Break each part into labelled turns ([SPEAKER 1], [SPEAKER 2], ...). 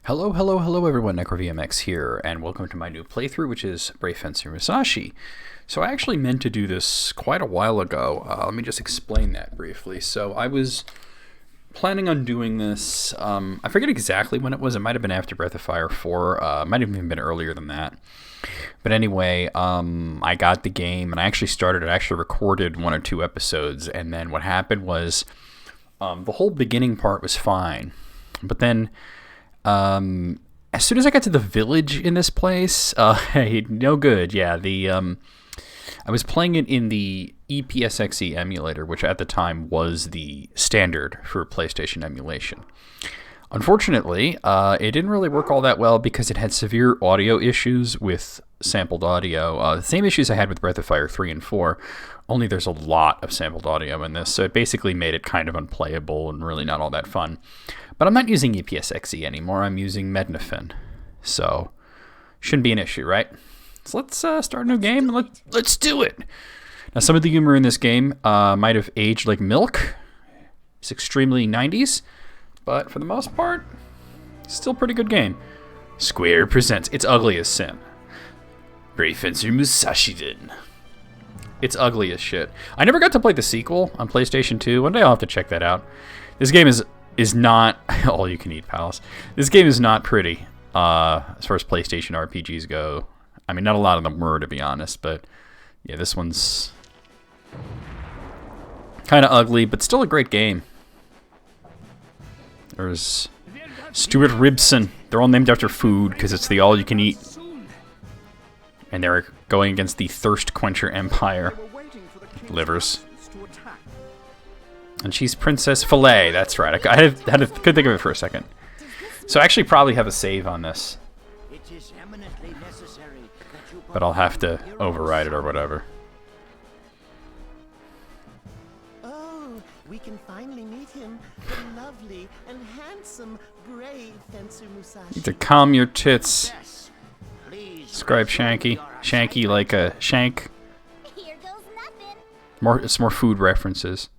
[SPEAKER 1] Hello, hello, hello everyone, NecroVMX here, and welcome to my new playthrough, which is Brave Fencer Musashi. So I actually meant to do this quite a while ago. Let me just explain that briefly. So I was planning on doing this, I forget exactly when it was. It might have been after Breath of Fire 4, might have even been earlier than that. But anyway, I got the game, and I actually recorded 1 or 2 episodes, and then what happened was, the whole beginning part was fine, but then as soon as I got to the village in this place, hey, no good. Yeah, I was playing it in the EPSXE emulator, which at the time was the standard for PlayStation emulation. Unfortunately, it didn't really work all that well because it had severe audio issues with sampled audio. The same issues I had with Breath of Fire 3 and 4, only there's a lot of sampled audio in this, so it basically made it kind of unplayable and really not all that fun. But I'm not using EPSXE anymore, I'm using Mednafin, so shouldn't be an issue, right? So let's start a new game, and let's do it! Now, some of the humor in this game might have aged like milk. It's extremely 90s, but for the most part, still a pretty good game. Square presents It's Ugly as Sin. Brave Fencer Musashi did. It's ugly as shit. I never got to play the sequel on PlayStation 2. One day I'll have to check that out. This game is not all you can eat, pals. This game is not pretty as far as PlayStation RPGs go. I mean, not a lot of them were, to be honest, but yeah, this one's kind of ugly, but still a great game. There's Stuart Ribson. They're all named after food because it's the all-you-can-eat. And they're going against the Thirst Quencher Empire. Livers. And she's Princess Filet. That's right. I couldn't think of it for a second. So I actually probably have a save on this. But I'll have to override it or whatever.
[SPEAKER 2] Oh, we can finally meet him. The lovely and handsome Brave Fencer Musashi.
[SPEAKER 1] Need to calm your tits. Describe Shanky. Shanky like a shank.
[SPEAKER 3] Here goes nothing.
[SPEAKER 1] It's more food references.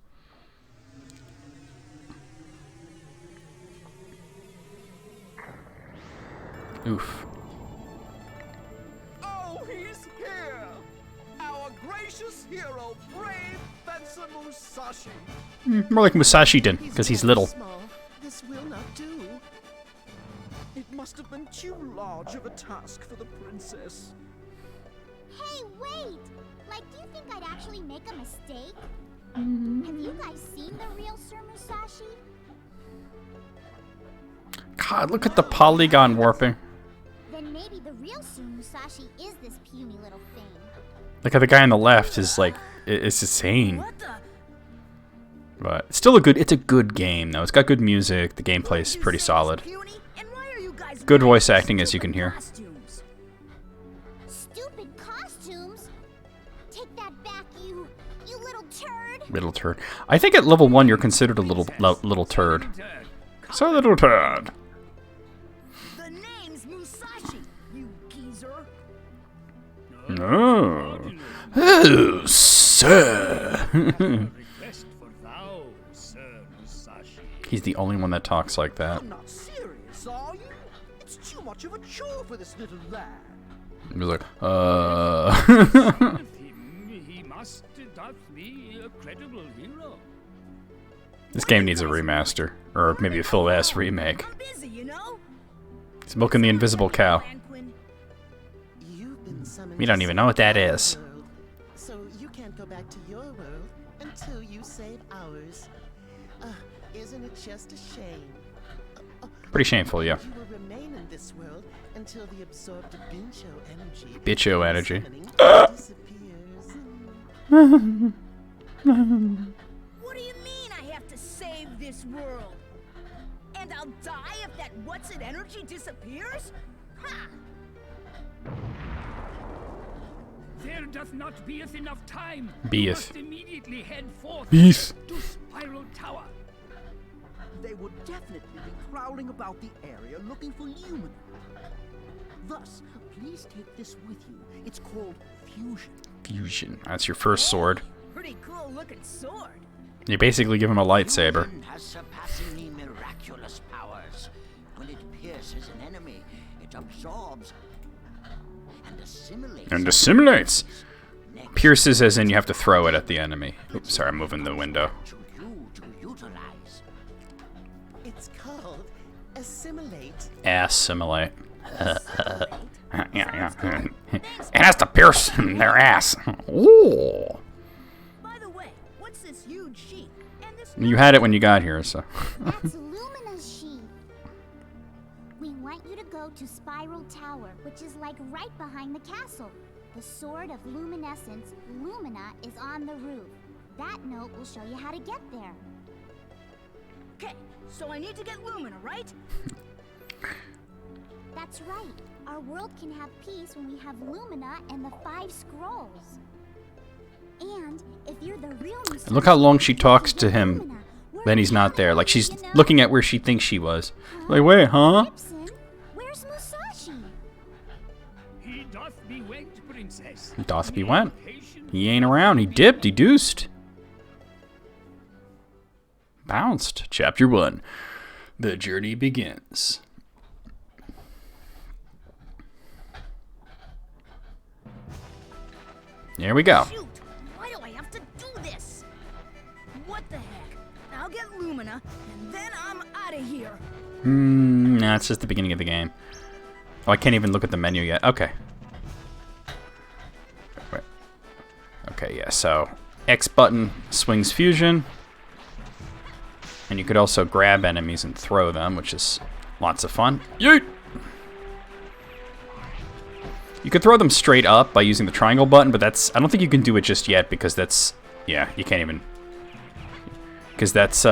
[SPEAKER 1] Oof.
[SPEAKER 4] Oh, he's here! Our gracious hero, Brave Fencer Musashi.
[SPEAKER 1] More like Musashi did, because he's little.
[SPEAKER 2] Small. This will not do.
[SPEAKER 4] It must have been too large of a task for the princess.
[SPEAKER 3] Hey, wait! Like, do you think I'd actually make a mistake? Have you guys seen the real Sir Musashi?
[SPEAKER 1] God, look at the polygon warping.
[SPEAKER 3] Then maybe the real Sir Musashi is this puny little thing.
[SPEAKER 1] Look at the guy on the left is like, it's insane. But it's still it's a good game though. It's got good music, the gameplay's pretty solid. Good voice acting, as you can hear.
[SPEAKER 3] Stupid costumes? Take that back, you little turd.
[SPEAKER 1] Little turd. I think at level 1 you're considered a little turd. So little turd.
[SPEAKER 5] The name's Musashi, you geezer.
[SPEAKER 1] No. Oh, sir. He's the only one that talks like that.
[SPEAKER 4] You're not serious, are you? It's too much of a chore for this little lad.
[SPEAKER 1] He was like,
[SPEAKER 6] He must thus be a credible hero.
[SPEAKER 1] This game needs a remaster. Or maybe a full-ass remake.
[SPEAKER 5] I'm busy, you know?
[SPEAKER 1] He's milking the invisible cow.
[SPEAKER 2] You've been summoned
[SPEAKER 1] We don't
[SPEAKER 2] to
[SPEAKER 1] even know what that
[SPEAKER 2] save our
[SPEAKER 1] is.
[SPEAKER 2] world. So you can't go back to your world until you save ours. Isn't it just a shame?
[SPEAKER 1] Pretty shameful, yeah.
[SPEAKER 2] You will remain in this world until the absorbed Bincho energy.
[SPEAKER 1] Bitcho energy.
[SPEAKER 2] Disappears.
[SPEAKER 5] What do you mean I have to save this world? And I'll die if that what's-it energy disappears? Ha!
[SPEAKER 6] There doth not beeth enough time.
[SPEAKER 1] Beeth.
[SPEAKER 6] You must immediately head forth
[SPEAKER 1] Beef.
[SPEAKER 6] to Spiral Tower.
[SPEAKER 4] They would definitely be prowling about the area looking for Lumen. Thus, please take this with you. It's called Fusion.
[SPEAKER 1] Fusion. That's your first sword.
[SPEAKER 5] Pretty cool looking sword.
[SPEAKER 1] You basically give him a lightsaber.
[SPEAKER 7] Has surpassingly miraculous powers.
[SPEAKER 4] When it pierces an enemy, it absorbs and assimilates.
[SPEAKER 1] And assimilates. Pierces as in you have to throw it at the enemy. Oops, sorry, I'm moving the window.
[SPEAKER 4] To you to utilize.
[SPEAKER 2] It's called assimilate.
[SPEAKER 1] Assimilate. Yeah. It has to pierce their ass. Ooh.
[SPEAKER 5] By the way, what's this huge sheet? And this
[SPEAKER 1] You had it when you got here, so.
[SPEAKER 3] That's Lumina's sheath. We want you to go to Spiral Tower, which is like right behind the castle. The Sword of Luminescence, Lumina, is on the roof. That note will show you how to get there.
[SPEAKER 5] Okay, so I need to get Lumina, right?
[SPEAKER 3] That's right. Our world can have peace when we have Lumina and the 5 scrolls. And if you're the real Musashi,
[SPEAKER 1] And look how long she talks to
[SPEAKER 3] you get
[SPEAKER 1] him.
[SPEAKER 3] Lumina. We're
[SPEAKER 1] Then he's not
[SPEAKER 3] together,
[SPEAKER 1] there. Like she's
[SPEAKER 3] you know?
[SPEAKER 1] looking at where she thinks she was.
[SPEAKER 3] Huh?
[SPEAKER 1] Like, wait, huh?
[SPEAKER 3] Gibson, where's Musashi?
[SPEAKER 6] He doth be wed, princess.
[SPEAKER 1] Doth be went. He ain't around. He dipped. He deuced. Bounced. Chapter 1. The journey begins. Here we go.
[SPEAKER 5] Shoot! Why do I have to do this? What the heck? I'll get Lumina, and then I'm out of here.
[SPEAKER 1] Nah, it's just the beginning of the game. Oh, I can't even look at the menu yet. Okay. Wait. Okay, yeah, so X button swings fusion. And you could also grab enemies and throw them, which is lots of fun. Yeet! You could throw them straight up by using the triangle button, but that's... I don't think you can do it just yet because that's... Yeah, you can't even... Because that's,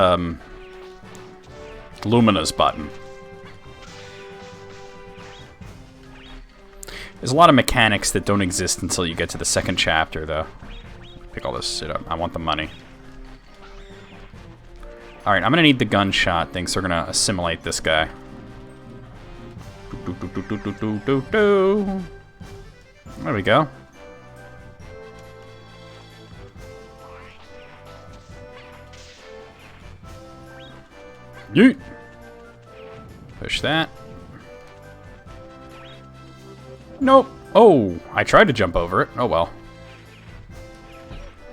[SPEAKER 1] Lumina's button. There's a lot of mechanics that don't exist until you get to the second chapter, though. Pick all this shit up. I want the money. Alright, I'm gonna need the gunshot thing, so we're gonna assimilate this guy. There we go. Yeet. Push that. Nope. Oh, I tried to jump over it. Oh well.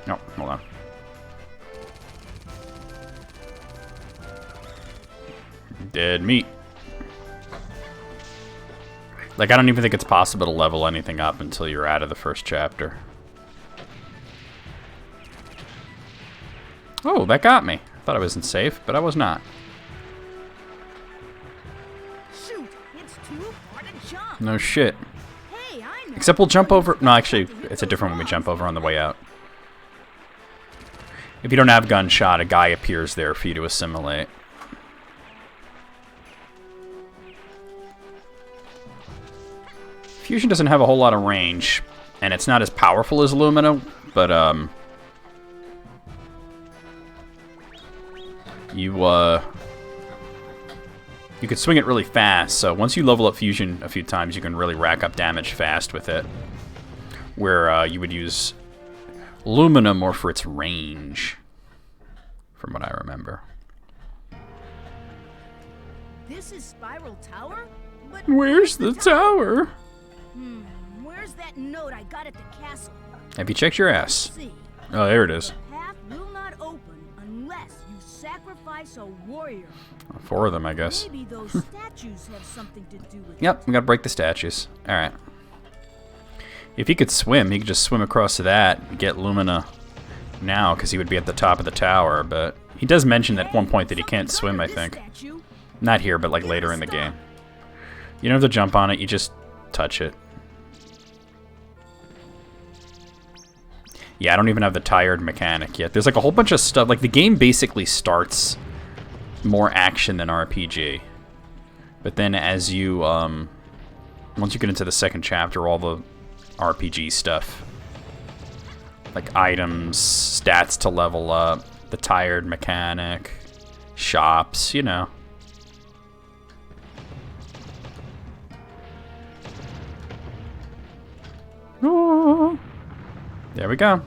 [SPEAKER 1] No, hold on. Dead meat. Like, I don't even think it's possible to level anything up until you're out of the first chapter. Oh, that got me. I thought I wasn't safe, but I was not.
[SPEAKER 5] Shoot! It's too far to jump.
[SPEAKER 1] No shit.
[SPEAKER 5] Hey, I know.
[SPEAKER 1] Except we'll jump over... No, actually, it's a different one we jump over on the way out. If you don't have gunshot, a guy appears there for you to assimilate. Fusion doesn't have a whole lot of range, and it's not as powerful as Lumina, but, you could swing it really fast, so once you level up Fusion a few times, you can really rack up damage fast with it. Where, you would use Lumina more for its range, from what I remember.
[SPEAKER 5] This is Spiral Tower? But
[SPEAKER 1] Where's the tower?
[SPEAKER 5] Where's that note I got at the castle?
[SPEAKER 1] Have you checked your ass?
[SPEAKER 5] See,
[SPEAKER 1] Oh, there it is.
[SPEAKER 5] the path will not open unless you sacrifice a warrior.
[SPEAKER 1] 4 of them, I guess.
[SPEAKER 5] Maybe those statues have something to do with it.
[SPEAKER 1] Yep, we gotta break the statues. Alright. If he could swim, he could just swim across to that and get Lumina now, because he would be at the top of the tower, but he does mention at one point that he can't swim, I think. Not here, but like later in the game. You don't have to jump on it, you just touch it. Yeah, I don't even have the tired mechanic yet. There's like a whole bunch of stuff. Like, the game basically starts more action than RPG. But then as you, once you get into the second chapter, all the RPG stuff, like items, stats to level up, the tired mechanic, shops, you know. Oh, there we go.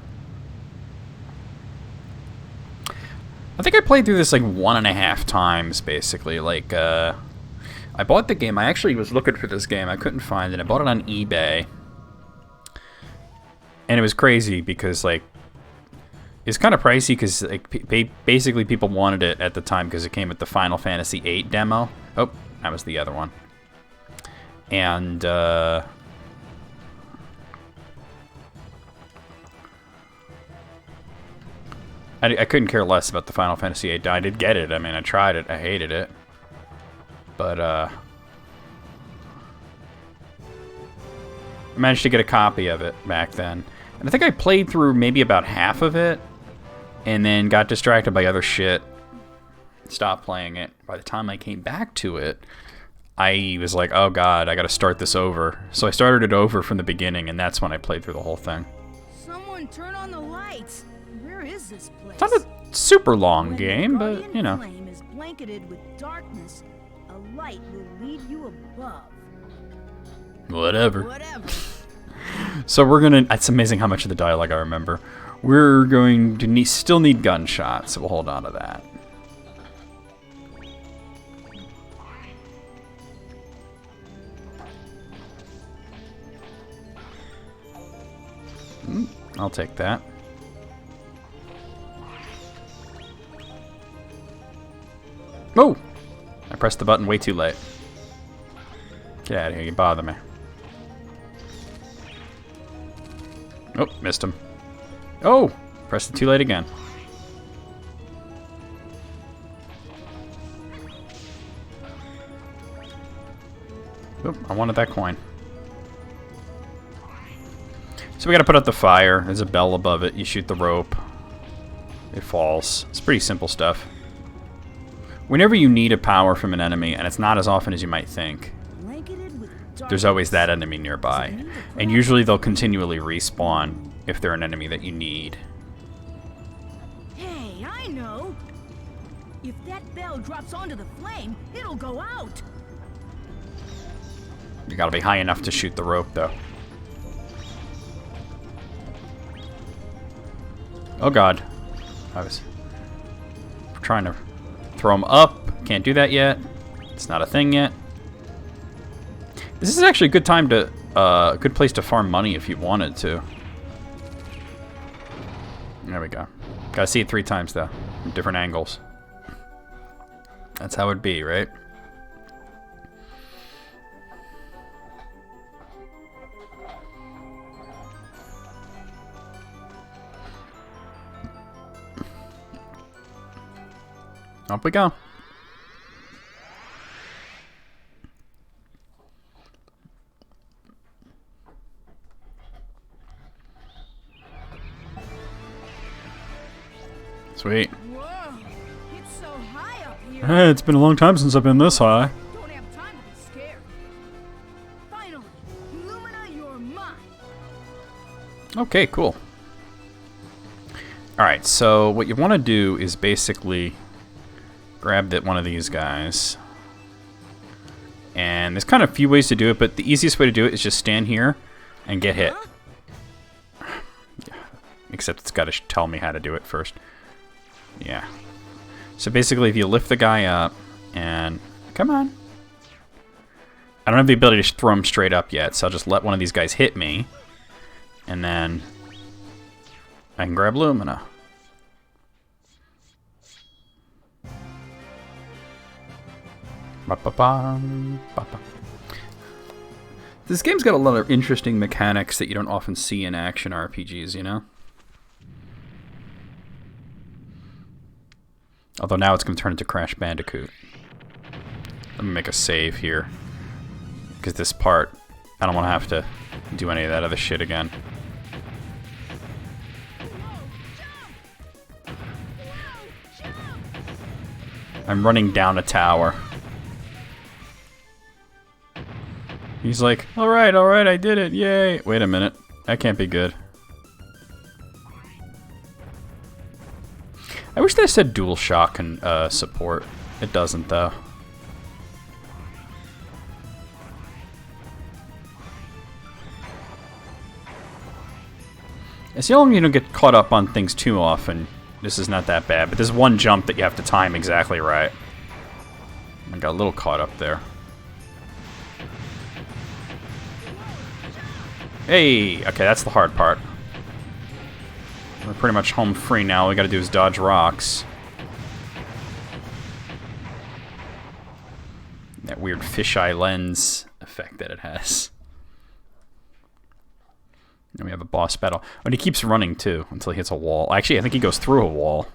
[SPEAKER 1] I think I played through this like 1.5 times, basically. Like, I bought the game. I actually was looking for this game. I couldn't find it. I bought it on eBay. And it was crazy because, like, it's kind of pricey because, like, basically people wanted it at the time because it came with the Final Fantasy VIII demo. Oh, that was the other one. And, I couldn't care less about the Final Fantasy VIII. I did get it. I mean, I tried it. I hated it. But, I managed to get a copy of it back then. And I think I played through maybe about half of it. And then got distracted by other shit. Stopped playing it. By the time I came back to it, I was like, oh god, I gotta start this over. So I started it over from the beginning, and that's when I played through the whole thing.
[SPEAKER 5] Someone turn on the lights. Where is this place?
[SPEAKER 1] It's not a super long
[SPEAKER 5] When
[SPEAKER 1] game,
[SPEAKER 5] the
[SPEAKER 1] but,
[SPEAKER 5] guardian
[SPEAKER 1] you know.
[SPEAKER 5] flame is blanketed with darkness, a light will lead you above.
[SPEAKER 1] Whatever.
[SPEAKER 5] Whatever.
[SPEAKER 1] So we're gonna... It's amazing how much of the dialogue I remember. We're going to still need gunshots, so we'll hold on to that. I'll take that. Oh! I pressed the button way too late. Get out of here, you bother me. Oh, missed him. Oh! Pressed it too late again. Oh, I wanted that coin. So we gotta put out the fire. There's a bell above it. You shoot the rope. It falls. It's pretty simple stuff. Whenever you need a power from an enemy, and it's not as often as you might think, there's always that enemy nearby. And usually they'll continually respawn if they're an enemy that you need.
[SPEAKER 5] Hey, I know. If that bell drops onto the flame, it'll go out.
[SPEAKER 1] You gotta be high enough to shoot the rope, though. Oh god. I was trying to throw him up. Can't do that yet. It's not a thing yet. This is actually a good time to, good place to farm money if you wanted to. There we go. Gotta see it 3 times though, from different angles. That's how it'd be, right? Up we go. Sweet.
[SPEAKER 5] Whoa, it's so high up here.
[SPEAKER 1] Hey, it's been a long time since I've been this high.
[SPEAKER 5] Don't have time to be scared. Finally, Lumina, you're mine.
[SPEAKER 1] Okay, cool. Alright, so what you want to do is basically grab one of these guys. And there's kind of a few ways to do it, but the easiest way to do it is just stand here and get hit. Except it's got to tell me how to do it first. Yeah. So basically, if you lift the guy up and... Come on. I don't have the ability to throw him straight up yet, so I'll just let one of these guys hit me. And then I can grab Lumina. This game's got a lot of interesting mechanics that you don't often see in action RPGs, you know? Although now it's going to turn into Crash Bandicoot. Let me make a save here. Because this part, I don't want to have to do any of that other shit again. I'm running down a tower. He's like, alright, I did it, yay. Wait a minute, that can't be good. I wish they said DualShock can support. It doesn't, though. As long as you don't get caught up on things too often, this is not that bad. But there's one jump that you have to time exactly right. I got a little caught up there. Hey! Okay, that's the hard part. We're pretty much home free now. All we gotta do is dodge rocks. That weird fisheye lens effect that it has. And we have a boss battle. And he keeps running, too, until he hits a wall. Actually, I think he goes through a wall.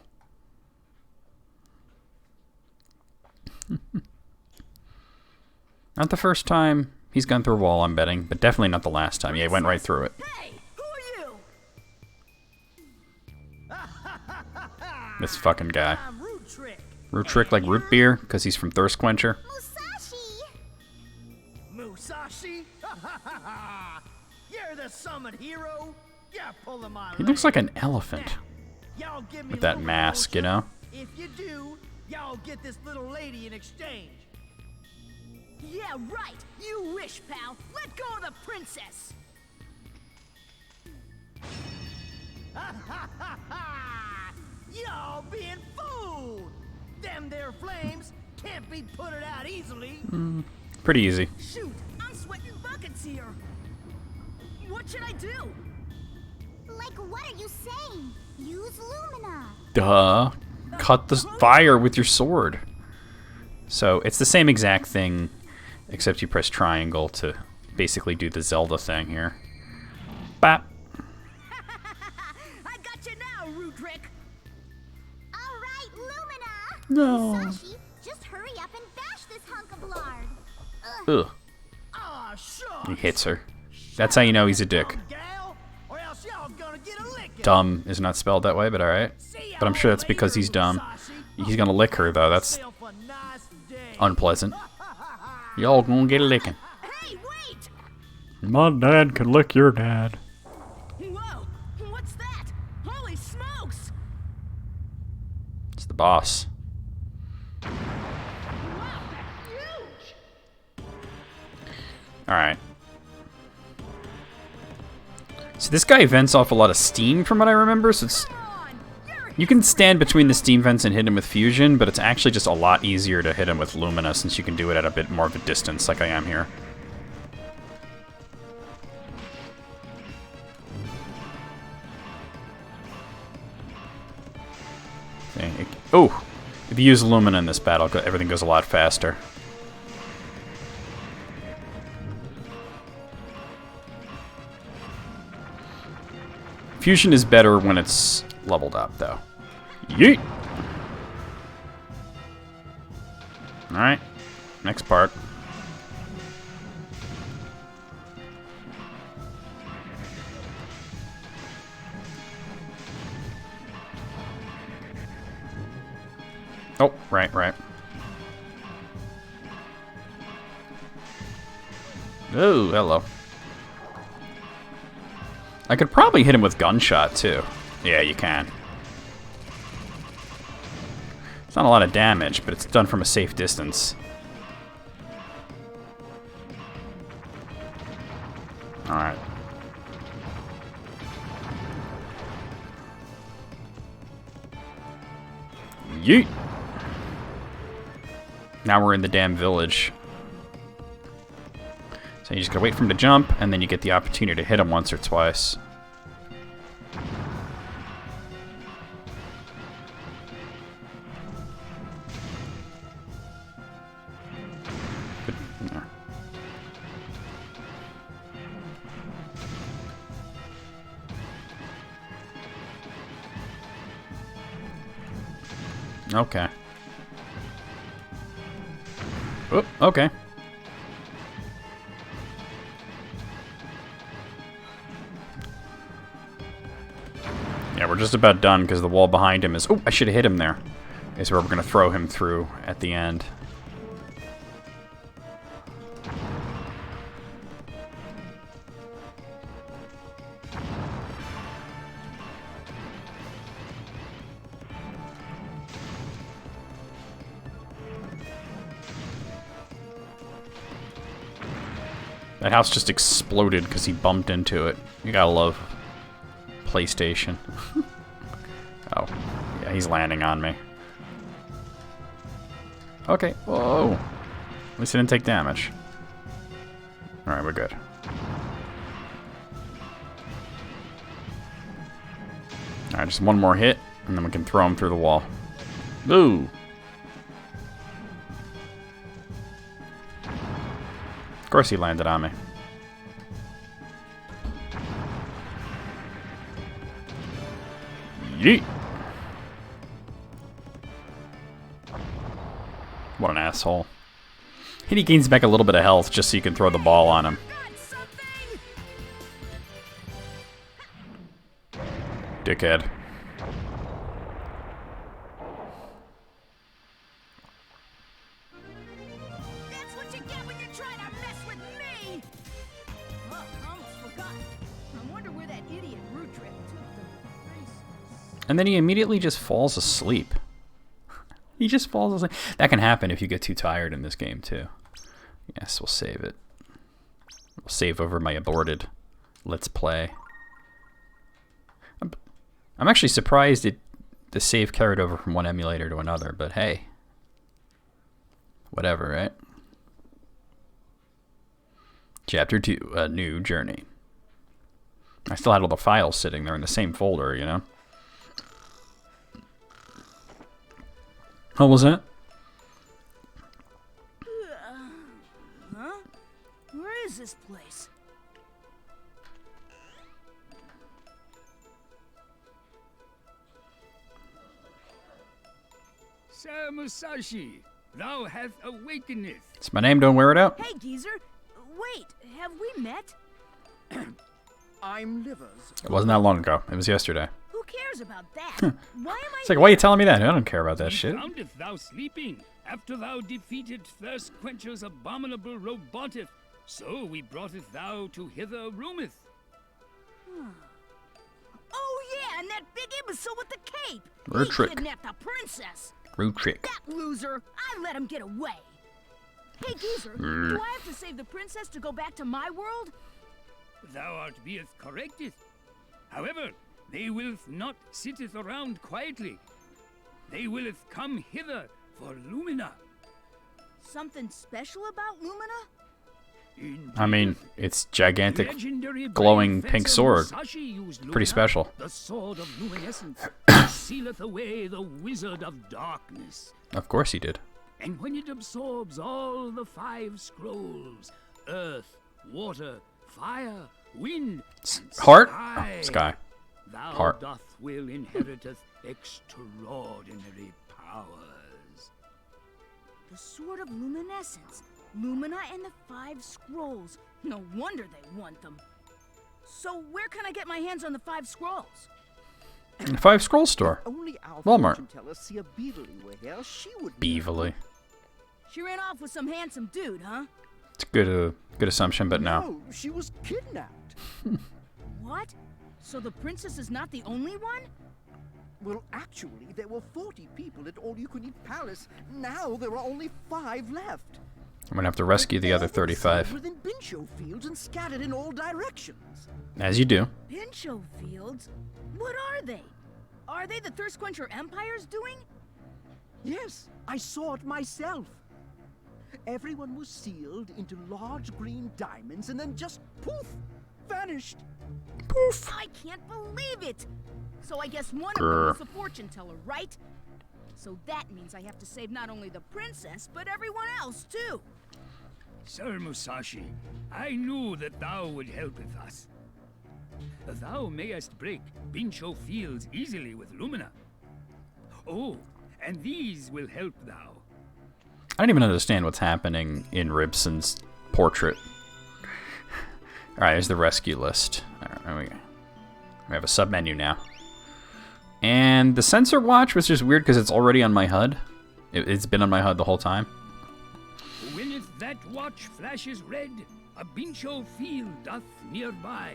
[SPEAKER 1] Not the first time he's gone through a wall, I'm betting. But definitely not the last time. Yeah, he went right through it.
[SPEAKER 5] Hey, who are you?
[SPEAKER 1] This fucking guy.
[SPEAKER 5] I'm Root Trick.
[SPEAKER 1] Root Trick like root beer, because he's from Thirst Quencher.
[SPEAKER 3] Musashi!
[SPEAKER 2] Musashi? You're the summit hero? Yeah, pulling my
[SPEAKER 1] He looks like an elephant.
[SPEAKER 2] Y'all give me
[SPEAKER 1] With that
[SPEAKER 2] Lumina,
[SPEAKER 1] mask, you know?
[SPEAKER 2] If you do, y'all get this little lady in exchange.
[SPEAKER 5] Yeah, right. You wish, pal. Let go of the princess.
[SPEAKER 2] Y'all being fooled! Them there flames can't be put it out easily.
[SPEAKER 1] Pretty easy.
[SPEAKER 5] Shoot, I'm sweating buckets here. What should I do?
[SPEAKER 3] Like, what are you saying? Use Lumina.
[SPEAKER 1] Duh. Cut the fire with your sword. So, it's the same exact thing, except you press triangle to basically do the Zelda thing here. Bap.
[SPEAKER 5] I got you now, Root Trick.
[SPEAKER 3] All right, Lumina.
[SPEAKER 1] No.
[SPEAKER 3] Musashi, just hurry up and bash this hunk of lard.
[SPEAKER 1] Ugh.
[SPEAKER 2] Ah, shucks.
[SPEAKER 1] He hits her. That's how you know he's a dick.
[SPEAKER 2] Gal, or else y'all gonna get a licking.
[SPEAKER 1] Dumb is not spelled that way, but alright. But I'm sure that's because he's dumb. He's gonna lick her, though. That's
[SPEAKER 2] Yourself a nice day.
[SPEAKER 1] unpleasant. Y'all gonna get a licking.
[SPEAKER 5] Hey, wait!
[SPEAKER 1] My dad could lick your dad.
[SPEAKER 5] Whoa, what's that? Holy smokes!
[SPEAKER 1] It's the boss.
[SPEAKER 5] Wow, that's huge!
[SPEAKER 1] Alright. So this guy vents off a lot of steam from what I remember, so it's...
[SPEAKER 5] Come on, you're
[SPEAKER 1] You can stand between the steam vents and hit him with fusion, but it's actually just a lot easier to hit him with Lumina since you can do it at a bit more of a distance like I am here. Oh! If you use Lumina in this battle, everything goes a lot faster. Fusion is better when it's leveled up, though. Yeet! Alright, next part. Oh, right. Oh, hello. I could probably hit him with gunshot, too. Yeah, you can. It's not a lot of damage, but it's done from a safe distance. Alright. Yeet! Now we're in the damn village. So you just gotta wait for him to jump, and then you get the opportunity to hit him once or twice. But, yeah. Okay. Oh, okay. Yeah, we're just about done because the wall behind him is... Oh, I should have hit him there. Is where we're going to throw him through at the end. That house just exploded because he bumped into it. You gotta love PlayStation. Oh, yeah, he's landing on me. Okay, whoa. At least he didn't take damage. Alright, we're good. Alright, just one more hit, and then we can throw him through the wall. Ooh! Of course he landed on me. Yeet! What an asshole. And he gains back a little bit of health just so you can throw the ball on him. Dickhead.
[SPEAKER 5] That's what you get when you're trying to mess with me! Oh, I almost forgot. I wonder where that idiot root trip took the braces.
[SPEAKER 1] And then he immediately just falls asleep. He just falls asleep. That can happen if you get too tired in this game, too. Yes, we'll save it. We'll save over my aborted Let's Play. I'm actually surprised the save carried over from one emulator to another, but hey. Whatever, right? Chapter 2, A New Journey. I still had all the files sitting there in the same folder, you know? What was that?
[SPEAKER 5] Huh? Where is this place?
[SPEAKER 6] Sir Musashi, thou hast awakeneth.
[SPEAKER 1] It's my name, don't wear it out.
[SPEAKER 5] Hey, geezer. Wait, have we met?
[SPEAKER 4] I'm Livers.
[SPEAKER 1] It wasn't that long ago. It was yesterday.
[SPEAKER 5] Who cares about that? Why am I
[SPEAKER 1] It's like, why are you telling me that? I don't care about that shit.
[SPEAKER 6] Foundeth thou sleeping, after thou defeated Thirst Quencher's abominable roboteth. So we broughteth thou to hither roometh.
[SPEAKER 5] Oh yeah, and that big imbecile with the cape.
[SPEAKER 1] Root
[SPEAKER 5] He
[SPEAKER 1] trick.
[SPEAKER 5] kidnapped the princess.
[SPEAKER 1] Rude trick.
[SPEAKER 5] That loser. I let him get away. Hey, geezer, do I have to save the princess to go back to my world?
[SPEAKER 6] Thou art beeth correcteth. However, they willeth not sitteth around quietly. They willeth come hither for Lumina.
[SPEAKER 5] Something special about Lumina?
[SPEAKER 1] I mean, it's gigantic,
[SPEAKER 6] Legendary
[SPEAKER 1] glowing
[SPEAKER 6] brave
[SPEAKER 1] pink
[SPEAKER 6] fencer
[SPEAKER 1] sword.
[SPEAKER 6] Musashi used
[SPEAKER 1] Pretty
[SPEAKER 6] Lumina,
[SPEAKER 1] special.
[SPEAKER 6] The sword of luminescence sealeth away the wizard of darkness.
[SPEAKER 1] Of course he did.
[SPEAKER 6] And when it absorbs all the 5 scrolls, earth, water, fire, wind, and
[SPEAKER 1] Heart?
[SPEAKER 6] sky,
[SPEAKER 1] Oh, sky.
[SPEAKER 6] thou
[SPEAKER 1] Heart.
[SPEAKER 6] doth will inheriteth extraordinary powers.
[SPEAKER 5] The Sword of Luminescence, Lumina and the 5 Scrolls. No wonder they want them. So where can I get my hands on the 5 Scrolls?
[SPEAKER 1] 5 Scroll Store.
[SPEAKER 4] Only our
[SPEAKER 1] Walmart.
[SPEAKER 4] fortune teller, Sia Beaverly, were here. She would know.
[SPEAKER 1] Beaverly.
[SPEAKER 5] She ran off with some handsome dude, huh?
[SPEAKER 1] It's a good assumption, but no.
[SPEAKER 4] No, she was kidnapped.
[SPEAKER 5] What? So the princess is not the only one?
[SPEAKER 4] Well, actually, there were 40 people at All You Can Eat Palace. Now there are only 5 left.
[SPEAKER 1] I'm gonna have to rescue the other 35.
[SPEAKER 4] Within Bincho fields and scattered in all directions.
[SPEAKER 1] As you do.
[SPEAKER 5] Pincho Fields? What are they? Are they the Thirst Quencher Empire's doing?
[SPEAKER 4] Yes, I saw it myself. Everyone was sealed into large green diamonds and then just poof, vanished.
[SPEAKER 1] Poof.
[SPEAKER 5] I can't believe it! So I guess one of
[SPEAKER 1] Grr.
[SPEAKER 5] them was a fortune teller, right? So that means I have to save not only the princess, but everyone else too.
[SPEAKER 6] Sir Musashi, I knew that thou would helpeth us. Thou mayest break Bincho fields easily with Lumina. Oh, and these will help thou.
[SPEAKER 1] I don't even understand what's happening in Ribson's portrait. Alright, here's the rescue list. Alright, we have a sub-menu now. And the sensor watch was just weird because it's already on my HUD. It's been on my HUD the whole time.
[SPEAKER 6] When if that watch flashes red, a Bincho field doth nearby.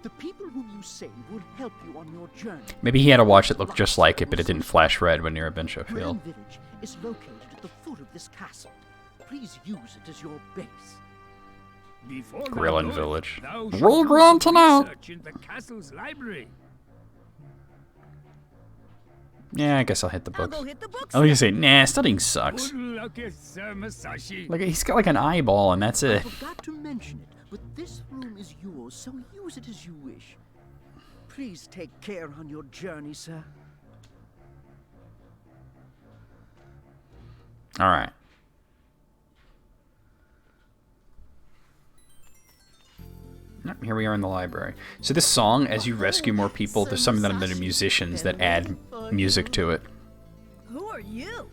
[SPEAKER 4] The people whom you saved will help you on your journey.
[SPEAKER 1] Maybe he had a watch that looked just like it, but it didn't flash red when near a Bincho field.
[SPEAKER 4] Grillen Village is located at the foot of this castle. Please use it as your base.
[SPEAKER 6] Before thou
[SPEAKER 1] Grillen
[SPEAKER 6] goest,
[SPEAKER 1] Village.
[SPEAKER 6] thou shalt
[SPEAKER 1] Roll
[SPEAKER 6] do
[SPEAKER 1] ground
[SPEAKER 6] some
[SPEAKER 1] tonight.
[SPEAKER 6] research in the castle's library.
[SPEAKER 1] Yeah, I guess I'll hit the
[SPEAKER 5] I'll
[SPEAKER 1] books.
[SPEAKER 5] go hit the books.
[SPEAKER 1] I was gonna say, nah, studying sucks.
[SPEAKER 6] Good luck, Sir Musashi.
[SPEAKER 1] Like, he's got like an eyeball and that's
[SPEAKER 4] I
[SPEAKER 1] it.
[SPEAKER 4] forgot to mention it, but this room is yours, so use it as you wish. Please take care on your journey, sir.
[SPEAKER 1] All right. Here we are in the library. So this song, as you rescue more people, there's some of them that are musicians that add music to it.
[SPEAKER 5] Who are you?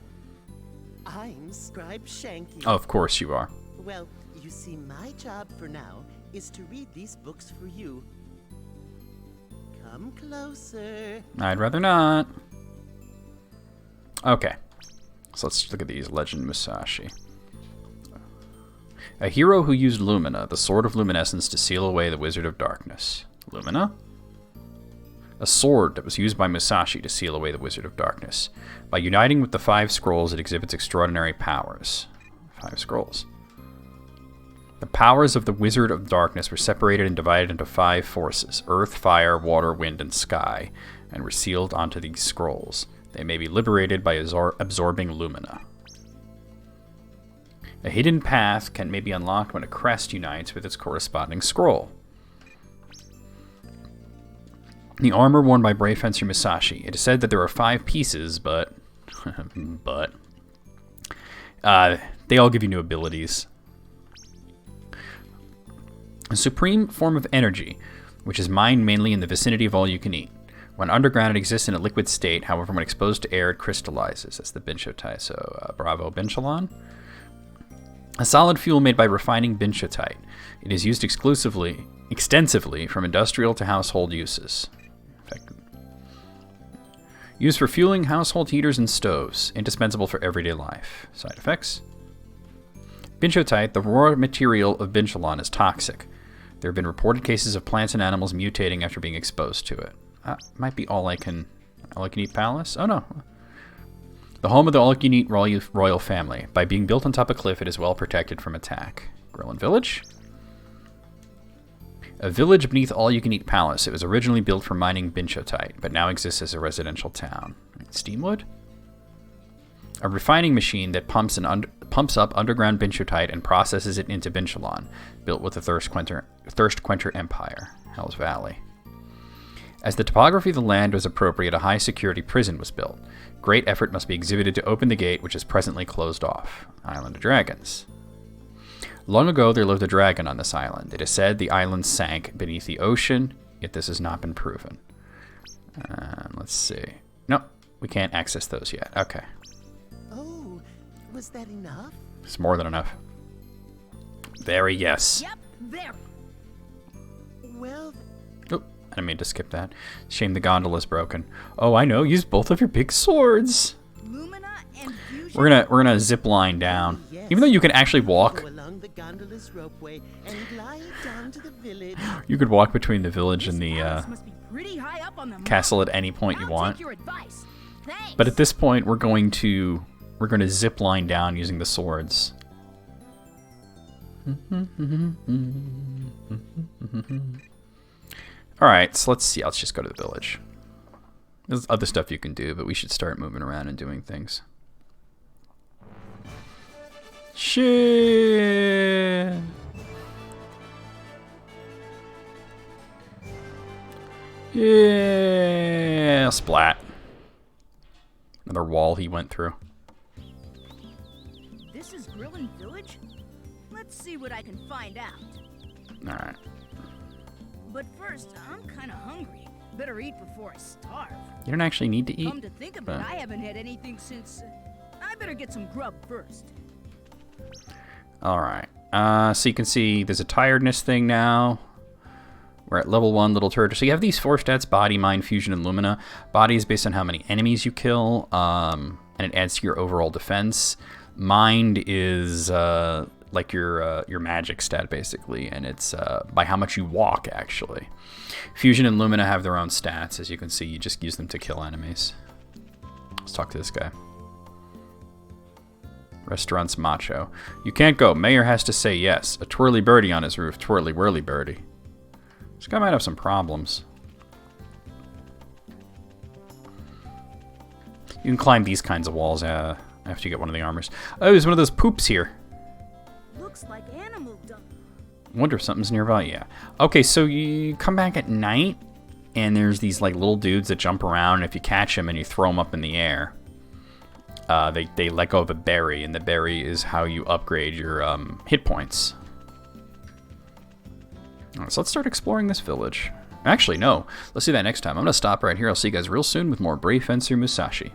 [SPEAKER 2] I'm Scribe Shanky.
[SPEAKER 1] Oh, of course you are.
[SPEAKER 2] Well, you see, my job for now is to read these books for you. Come closer.
[SPEAKER 1] I'd rather not. Okay. So let's look at these. Legend Musashi. A hero who used Lumina, the Sword of Luminescence, to seal away the Wizard of Darkness. Lumina? A sword that was used by Musashi to seal away the Wizard of Darkness. By uniting with the 5 scrolls, it exhibits extraordinary powers. 5 scrolls. The powers of the Wizard of Darkness were separated and divided into 5 forces: earth, fire, water, wind, and sky, and were sealed onto these scrolls. They may be liberated by absorbing Lumina. A hidden path may be unlocked when a crest unites with its corresponding scroll. The armor worn by brave fencer Musashi. It is said that there are 5 pieces, but they all give you new abilities. A supreme form of energy, which is mined mainly in the vicinity of all you can eat. When underground, it exists in a liquid state. However, when exposed to air, it crystallizes. That's the Binchotai. So, bravo, Binchalon. A solid fuel made by refining Binchotite. It is used extensively from industrial to household uses. Used for fueling household heaters and stoves. Indispensable for everyday life. Side effects. Binchotite, the raw material of Binchalon, is toxic. There have been reported cases of plants and animals mutating after being exposed to it. Might be all I can eat palace? Oh no. The home of the all-you-can-eat royal family. By being built on top of a cliff, it is well protected from attack. Grillin Village? A village beneath all-you-can-eat palace. It was originally built for mining Binchotite, but now exists as a residential town. Steamwood? A refining machine that pumps up underground Binchotite and processes it into Binchalon, built with the Thirst Quencher Empire. Hell's Valley. As the topography of the land was appropriate, a high-security prison was built. Great effort must be exhibited to open the gate, which is presently closed off. Island of Dragons. Long ago, there lived a dragon on this island. It is said the island sank beneath the ocean, yet this has not been proven. Let's see. Nope, we can't access those yet. Okay.
[SPEAKER 2] Oh, was that enough?
[SPEAKER 1] It's more than enough. Very yes.
[SPEAKER 5] Yep, there.
[SPEAKER 2] Well,
[SPEAKER 1] Oh, I didn't mean to skip that. Shame the gondola's broken. Oh, I know. Use both of your big swords.
[SPEAKER 5] Lumina and fusion.
[SPEAKER 1] We're gonna zip line down.
[SPEAKER 2] yes.
[SPEAKER 1] Even though you can actually walk,
[SPEAKER 2] Go along the gondola's ropeway and glide down to the village.
[SPEAKER 1] you could walk between the village and the
[SPEAKER 5] Palace must be pretty high up on the
[SPEAKER 1] castle at any point you
[SPEAKER 5] I'll
[SPEAKER 1] want.
[SPEAKER 5] take your advice. Thanks.
[SPEAKER 1] But at this point, we're going to zip line down using the swords. All right, so let's see. Let's just go to the village. There's other stuff you can do, but we should start moving around and doing things. Shit. Yeah, splat. Another wall he went through.
[SPEAKER 5] This is Grillin Village? Let's see what I can find out.
[SPEAKER 1] All right.
[SPEAKER 5] But first, I'm kind of hungry. Better eat before I starve.
[SPEAKER 1] You don't actually need to eat.
[SPEAKER 5] Come to think of it,
[SPEAKER 1] but-
[SPEAKER 5] I haven't had anything since... I better get some grub first.
[SPEAKER 1] All right. So you can see there's a tiredness thing now. We're at level 1, little turtle. So you have these 4 stats: body, mind, fusion, and lumina. Body is based on how many enemies you kill, and it adds to your overall defense. Mind is like your magic stat, basically, and it's by how much you walk, actually. Fusion and lumina have their own stats. As you can see, you just use them to kill enemies. Let's talk to this guy. Restaurant's macho. You can't go. Mayor has to say yes. A twirly birdie on his roof. Twirly whirly birdie. This guy might have some problems. You can climb these kinds of walls after you get one of the armors. Oh, there's one of those poops here.
[SPEAKER 5] Looks like animal dung.
[SPEAKER 1] Wonder if something's nearby. Yeah. Okay, so you come back at night, And there's these like little dudes that jump around, and if you catch them and you throw them up in the air, they let go of a berry, and the berry is how you upgrade your hit points. Alright, so let's start exploring this village. Actually, no. Let's do that next time. I'm going to stop right here. I'll see you guys real soon with more Brave Fencer Musashi.